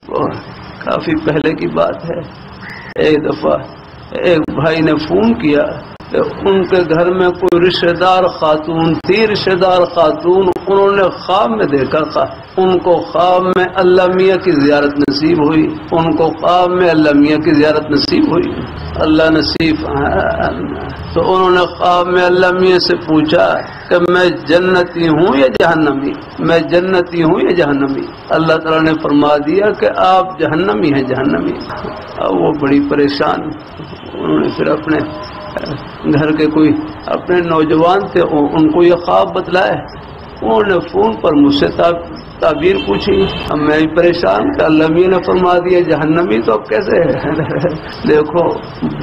اور کافی پہلے کی بات ہے، ایک دفعہ ایک بھائی نے فون کیا کہ ان کے گھر میں کوئی رشتہ دار خاتون تھی، رشتہ دار خاتون انہوں نے خواب میں دیکھا تھا، ان کو خواب میں اللہ میاں کی زیارت نصیب ہوئی، ان کو خواب میں اللہ میاں کی زیارت نصیب ہوئی، اللہ نصیب تو انہوں نے خواب میں اللہ میاں سے پوچھا کہ میں جنتی ہوں یا جہنمی، میں جنتی ہوں یا جہنمی؟ اللہ تعالیٰ نے فرما دیا کہ آپ جہنمی ہیں، جہنمی۔ اب وہ بڑی پریشان، انہوں نے پھر اپنے گھر کے کوئی اپنے نوجوان تھے ان کو یہ خواب بتلایا، انہوں نے فون پر مجھ سے تعبیر پوچھی، اب میں بھی پریشان کہ اللہ میاں نے فرما دیا جہنمی، تو اب کیسے ہے؟ دیکھو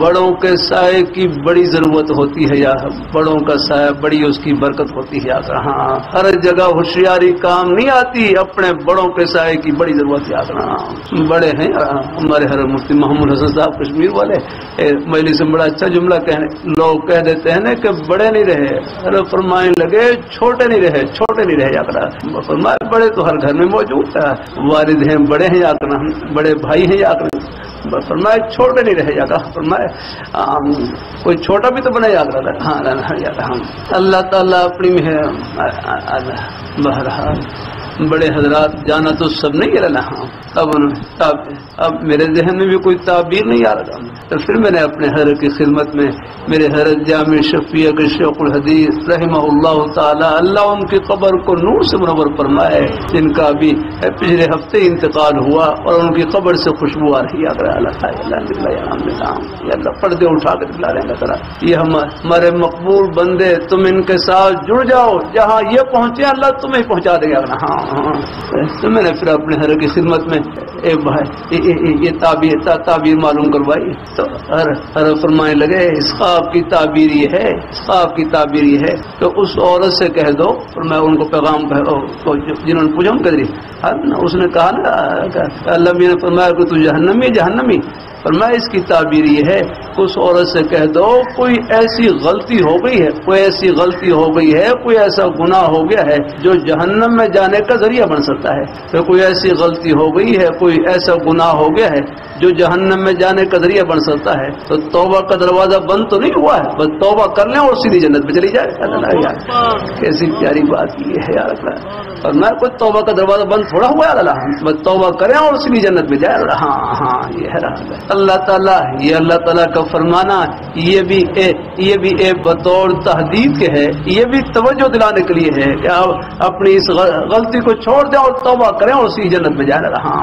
بڑوں کے سائے کی بڑی ضرورت ہوتی ہے، یا بڑوں کا سایہ بڑی اس کی برکت ہوتی ہے۔ ہاں ہر جگہ ہوشیاری کام نہیں آتی، اپنے بڑوں کے سائے کی بڑی ضرورت یاد رہا۔ بڑے ہیں ہمارے حضرت مفتی محمود حسن صاحب کشمیر والے، مجلس میں بڑا اچھا جملہ لوگ کہہ دیتے ہیں نا کہ بڑے نہیں رہے، ارے فرمائے لگے چھوٹے نہیں رہے، چھوٹے نہیں رہے یاد رہا، فرمائے بڑے تو ہر گھر میں موجود ہے، والد ہیں بڑے ہیں یا کرنا، بڑے بھائی ہیں یا کرنا، فرمائے چھوٹے نہیں رہے یا کرنا، فرمائے کوئی چھوٹا بھی تو بنا یا کرنا۔ ہاں اللہ تعالیٰ اپنی بہرحال بڑے حضرات جانا تو سب نہیں رہنا۔ اب میرے ذہن میں بھی کوئی تعبیر نہیں آ رہا، تو پھر میں نے اپنے حضرت کی خدمت میں میرے حضرت جامع شفیع شیخ الحدیث رحمہ اللہ تعالی، اللہ ان کی قبر کو نور سے منور فرمائے، جن کا بھی پچھلے ہفتے انتقال ہوا اور ان کی قبر سے خوشبو آ رہی ہے، اللہ پردے اٹھا کر دلا رہے ہیں، یہ ہمارے مقبول بندے، تم ان کے ساتھ جڑ جاؤ، جہاں یہ پہنچے اللہ تمہیں پہنچا دے گا۔ ہاں تو میں نے پھر اپنے حضرت کی خدمت میں یہ تعبیر معلوم کروائی، تو ہر فرمانے لگے اس خواب کی تعبیر یہ ہے، اس خواب کی تعبیر یہ ہے تو اس عورت سے کہہ دو، اور میں ان کو پیغام جنہوں نے پوچھا ان کے ذریعے، اس نے کہا نا اللہ میاں نے فرمایا کہ تو جہنمی جہنمی، فرمایا اس کی تعبیر یہ ہے اس عورت سے کہہ دو کوئی ایسی غلطی ہو گئی ہے، کوئی ایسی غلطی ہو گئی ہے، کوئی ایسا گناہ ہو گیا ہے جو جہنم میں جانے کا ذریعہ بن سکتا ہے، تو کوئی ایسی غلطی ہو گئی ہے، کوئی ایسا گناہ ہو گیا ہے جو جہنم میں جانے کا ذریعہ بن سکتا ہے، تو توبہ کا دروازہ بند تو نہیں ہوا ہے، بس توبہ کر لیں اور سیدھی جنت میں چلی جائے۔ کیسی پیاری بات یہ ہے یار، اور میں کوئی توبہ کا دروازہ بند تھوڑا ہوا ہے، اللہ بس توبہ کریں اور سیدھی جنت میں جائے۔ ہاں یہ ہے اللہ تعالیٰ، یہ اللہ تعالیٰ کا فرمانا، یہ بھی ایک بطور تحدید کے ہے، یہ بھی توجہ دلانے کے لیے ہے کہ آپ اپنی اس غلطی کو چھوڑ دیں اور توبہ کریں اور اسی جنت میں جائیں۔ ہاں